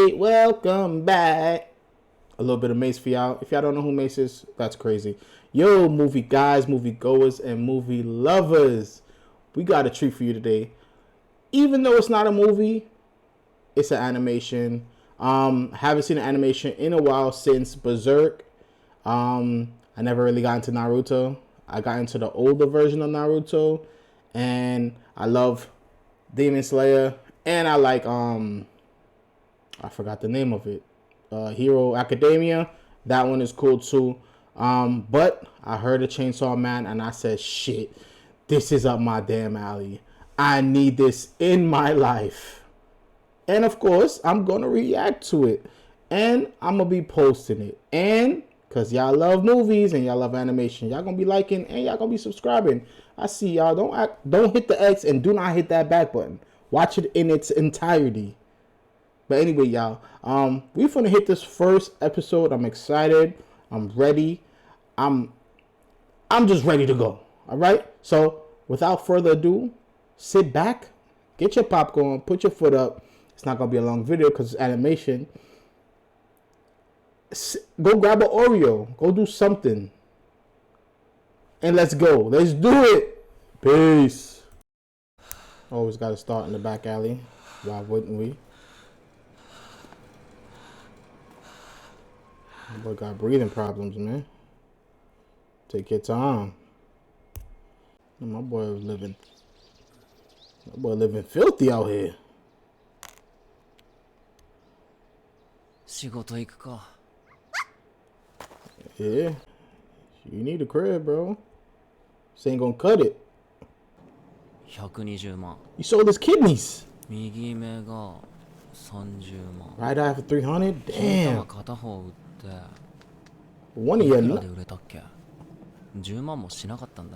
Hey, welcome back. A little bit of Mace for y'all. If y'all don't know who Mace is, that's crazy. Yo, movie guys, movie goers, and movie lovers. We got a treat for you today. Even though it's not a movie, it's an animation. Haven't seen an animation in a while since Berserk. I never really got into Naruto. I got into the older version of Naruto, and I love Demon Slayer, and I like I forgot the name of it. Hero Academia. That one is cool too. But I heard a Chainsaw Man and I said, shit, this is up my damn alley. I need this in my life. And of course, I'm going to react to it. And I'm going to be posting it. And because y'all love movies and y'all love animation, y'all going to be liking and y'all going to be subscribing. I see y'all. Don't hit the X and do not hit that back button. Watch it in its entirety. But anyway, y'all, we're gonna hit this first episode. I'm excited. I'm ready. I'm just ready to go. All right. So without further ado, sit back, get your popcorn, put your foot up. It's not gonna be a long video because it's animation. Go grab an Oreo. Go do something. And let's go. Let's do it. Peace. Always got to start in the back alley. Why wouldn't we? My boy got breathing problems, man. Take your time. My boy living filthy out here. Yeah. You need a crib, bro. This ain't gonna cut it. You sold his kidneys. Right after 300? Damn. One of your nuts.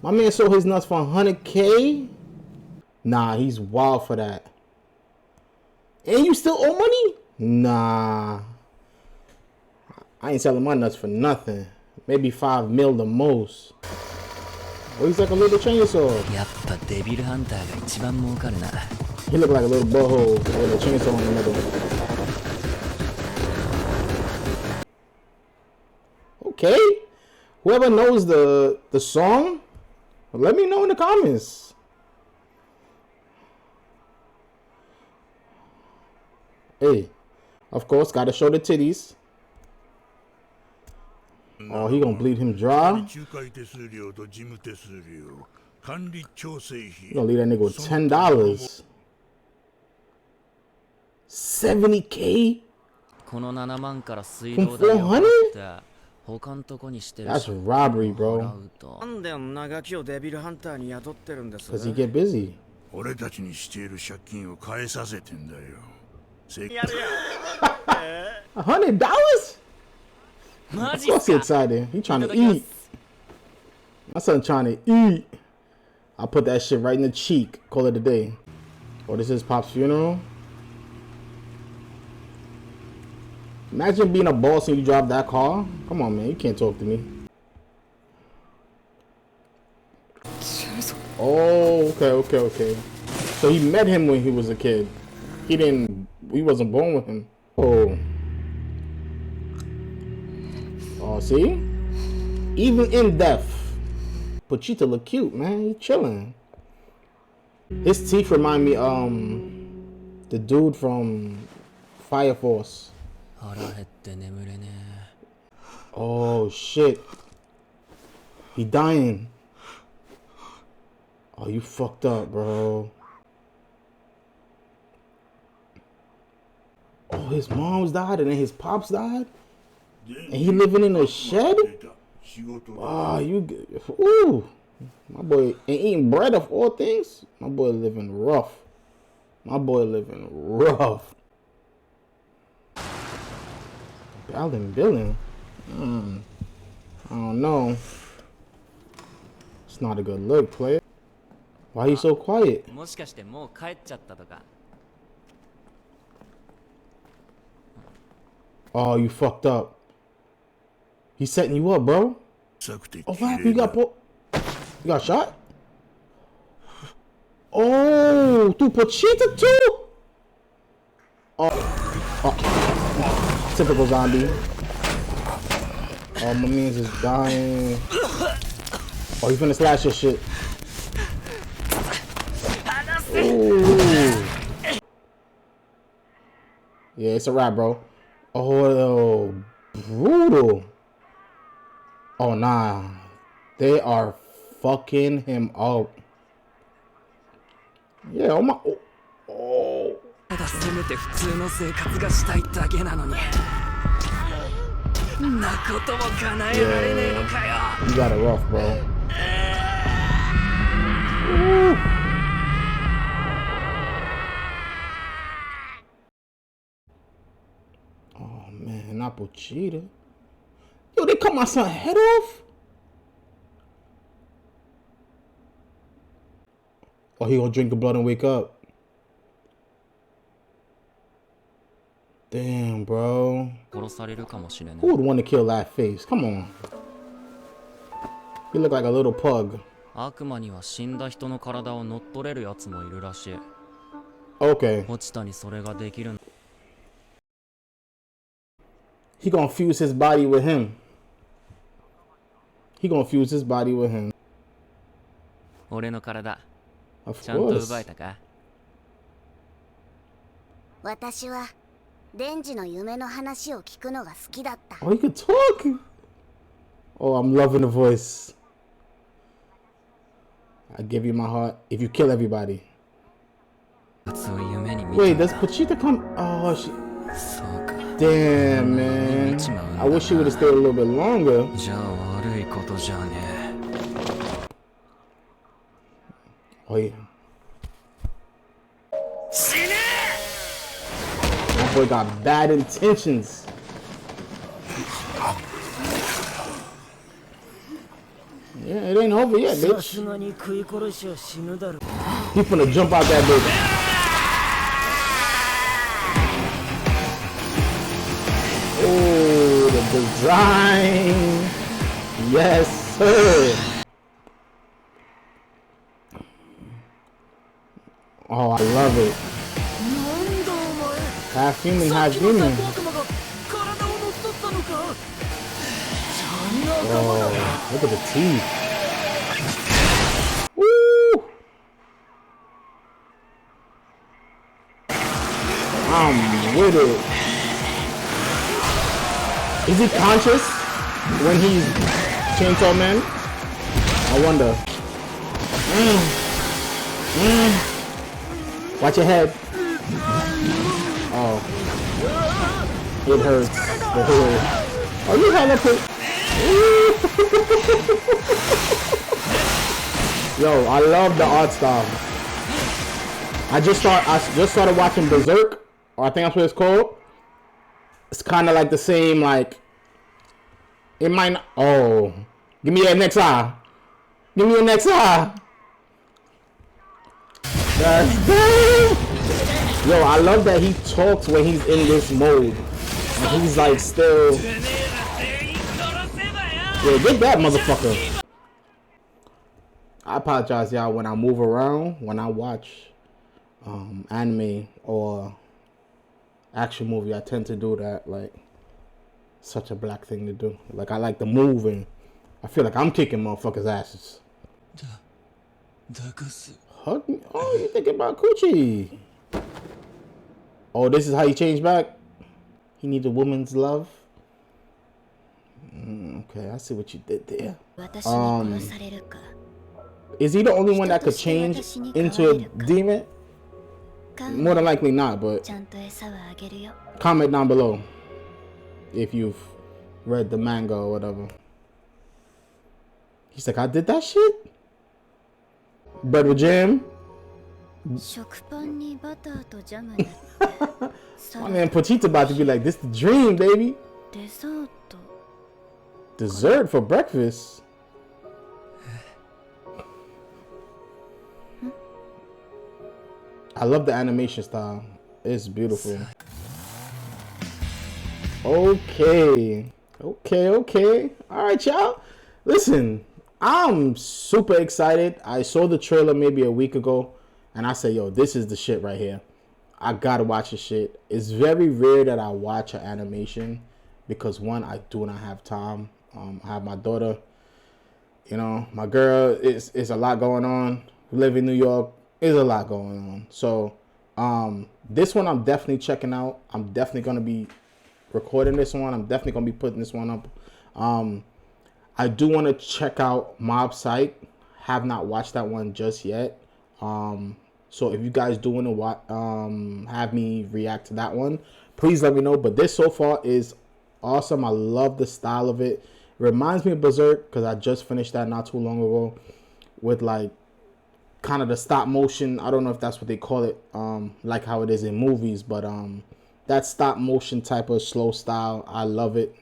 My man sold his nuts for 100K? Nah, he's wild for that. And you still owe money? Nah. I ain't selling my nuts for nothing. Maybe 5 mil the most. Oh, he's like a little chainsaw. He look like a little butthole with a chainsaw in the middle. Okay. Whoever knows the song, let me know in the comments. Hey, of course, gotta show the titties. Oh, he gonna bleed him dry. You gonna leave that nigga with $10. 70K? From 400? That's robbery, bro. Cause he get busy. $100? Of course he's excited. He trying to eat. My son trying to eat. I'll put that shit right in the cheek. Call it a day. Oh, this is Pop's funeral. Imagine being a boss and you drive that car. Come on, man. You can't talk to me. Oh, okay. So he met him when he was a kid. He wasn't born with him. Oh, see? Even in death, Pochita look cute, man. He chilling. His teeth remind me, the dude from Fire Force. Oh, shit. He dying. Oh, you fucked up, bro. Oh, his mom's died and then his pops died? And he living in a shed? Oh, ooh. My boy, and eating bread of all things? My boy living rough. Billing. I don't know. It's not a good look, player. Why are you so quiet? Oh, you fucked up. He's setting you up, bro. Oh, what happened? You got shot? Oh, through Pochita too? Oh. Typical zombie. Oh, my man's is dying. Oh, he's finna slash your shit. Ooh. Yeah, it's a wrap, bro. Oh, brutal. Oh, nah. They are fucking him up. Yeah, oh my. Oh. Yeah, you got it rough, bro. Ooh. Oh man, not Pochita. Yo, they cut my son's head off? Or he gonna drink the blood and wake up? Damn, bro. Who would want to kill that face? Come on. You look like a little pug. Okay. He gonna fuse his body with him. He gonna fuse his body with him. Of course. Oh, he could talk. Oh, I'm loving the voice. I give you my heart if you kill everybody. Wait, does Pochita come? Oh, she. Damn, man. I wish she would have stayed a little bit longer. Oh, yeah. My boy got bad intentions. Yeah, it ain't over yet, bitch. He finna jump out that bitch. Oh, the design. Yes, sir. Oh, I love it. Half human, half demon. Oh, look at the teeth. Woo! I'm with it. Is he conscious when he's Chainsaw Man? I wonder. Watch your head. Oh. It hurts. The hood. Oh, you hella quick. Yo, I love the art style. I just started watching Berserk, or I think that's what it's called. It's kind of like the same, like it might not. Oh, give me that next eye. Give me your next eye. That's good. Yo, I love that he talks when he's in this mode. And he's like still. Yeah, get that motherfucker. I apologize, y'all, when I move around, when I watch anime or action movie, I tend to do that. Like, such a black thing to do. Like, I like to move and I feel like I'm kicking motherfuckers' asses. Hug me? Oh, you thinking about coochie? Oh, this is how you change back? He needs a woman's love? Okay, I see what you did there. Is he the only one that could change into a demon? More than likely not, but comment down below if you've read the manga or whatever. He's like, I did that shit? Bread with jam? My man Pochita about to be like, this the dream, baby. Dessert for breakfast? I love the animation style. It's beautiful. Okay. Alright, y'all. Listen, I'm super excited. I saw the trailer maybe a week ago, and I said, yo, this is the shit right here. I gotta watch this shit. It's very rare that I watch an animation because one, I do not have time. I have my daughter. You know, my girl is a lot going on. We live in New York. There's a lot going on. So, this one I'm definitely checking out. I'm definitely gonna be recording this one. I'm definitely gonna be putting this one up. I do want to check out Mob Psych. Have not watched that one just yet. So if you guys do want to have me react to that one, please let me know. But this so far is awesome. I love the style of it. It reminds me of Berserk because I just finished that not too long ago with like kind of the stop motion. I don't know if that's what they call it, like how it is in movies, but that stop motion type of slow style, I love it.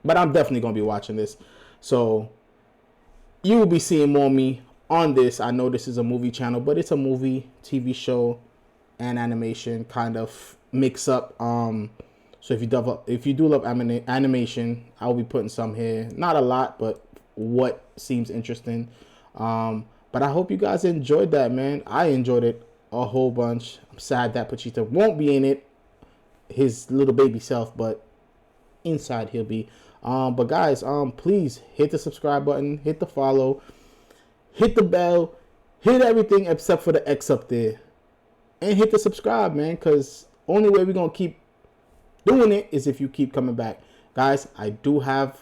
But I'm definitely gonna be watching this, so you will be seeing more of me on this. I know this is a movie channel, but it's a movie, TV show, and animation kind of mix up. So if you do love animation, I'll be putting some here. Not a lot, but what seems interesting. But I hope you guys enjoyed that, man. I enjoyed it a whole bunch. I'm sad that Pachita won't be in it, his little baby self, but inside he'll be. But guys, please hit the subscribe button, hit the follow, hit the bell, hit everything except for the X up there, and hit the subscribe, man. Cause only way we're gonna keep doing it is if you keep coming back, guys. I do have